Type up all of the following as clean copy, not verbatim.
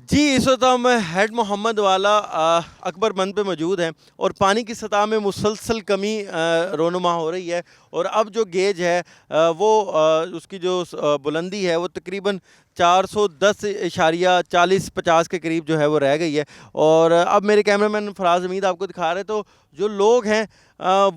जी, इस वक्त हम हेड मोहम्मद वाला अकबर बंद पे मौजूद हैं और पानी की सतह में मुसलसल कमी रोनुमा हो रही है। और अब जो गेज है उसकी जो बुलंदी है वो तकरीबन 410.40-50 के करीब जो है वो रह गई है। और अब मेरे कैमरामैन फराज हमीद आपको दिखा रहे, तो जो लोग हैं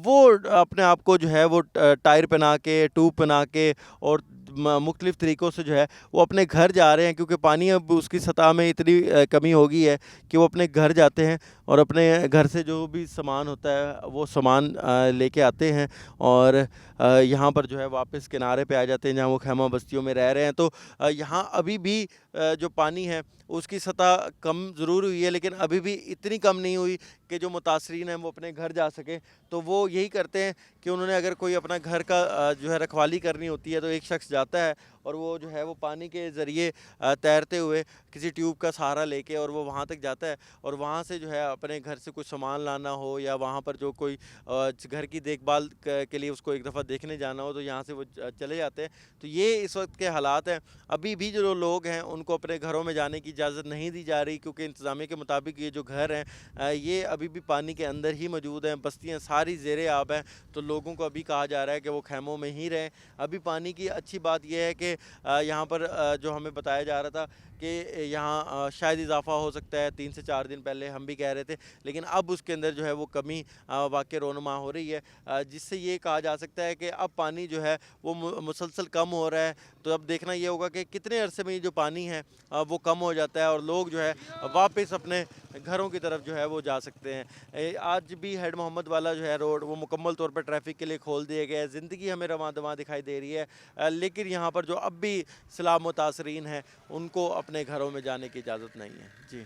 वो अपने आप को जो है वो टायर पहना के, ट्यूब पहना के और मुख्तलिफ तरीक़ों से जो है वो अपने घर जा रहे हैं, क्योंकि पानी अब उसकी सतह में इतनी कमी हो गई है कि वो अपने घर जाते हैं और अपने घर से जो भी सामान होता है वो सामान लेके आते हैं और यहाँ पर जो है वापस किनारे पे आ जाते हैं जहाँ वो खैमा बस्तियों में रह रहे हैं। तो यहाँ अभी भी जो पानी है उसकी सतह कम ज़रूर हुई है, लेकिन अभी भी इतनी कम नहीं हुई कि जो मुतासरीन हैं वो अपने घर जा सकें। तो वो यही करते हैं कि उन्होंने अगर कोई अपना घर का जो है रखवाली करनी होती है तो एक शख्स जाता है और वो जो है वो पानी के ज़रिए तैरते हुए किसी ट्यूब का सहारा लेके और वो वहाँ तक जाता है और वहाँ से जो है अपने घर से कुछ सामान लाना हो या वहाँ पर जो कोई घर की देखभाल के लिए उसको एक दफ़ा देखने जाना हो तो यहाँ से वो चले जाते हैं। तो ये इस वक्त के हालात हैं। अभी भी जो लोग हैं उनको अपने घरों में जाने की इजाज़त नहीं दी जा रही, क्योंकि इंतज़ामिया के मुताबिक ये जो घर हैं ये अभी भी पानी के अंदर ही मौजूद हैं। बस्तियाँ सारी ज़ेरे आब हैं, तो लोगों को अभी कहा जा रहा है कि वो खैमों में ही रहें। अभी पानी की अच्छी बात यह है कि यहाँ पर जो हमें बताया जा रहा था कि यहाँ शायद इजाफा हो सकता है, 3 से 4 दिन पहले हम भी कह रहे थे, लेकिन अब उसके अंदर जो है वो कमी वाक़ई रोनुमा हो रही है, जिससे ये कहा जा सकता है कि अब पानी जो है वो मुसलसल कम हो रहा है। तो अब देखना ये होगा कि कितने अरसे में ये जो पानी है वो कम हो जाता है और लोग जो है वापस अपने घरों की तरफ जो है वो जा सकते हैं। आज भी हेड मोहम्मद वाला जो है रोड वो मुकम्मल तौर पर ट्रैफिक के लिए खोल दिया गया है। ज़िंदगी हमें रवां दवां दिखाई दे रही है, लेकिन यहाँ पर जो अब भी सैलाब मुतासरीन हैं उनको अपने घरों में जाने की इजाज़त नहीं है। जी।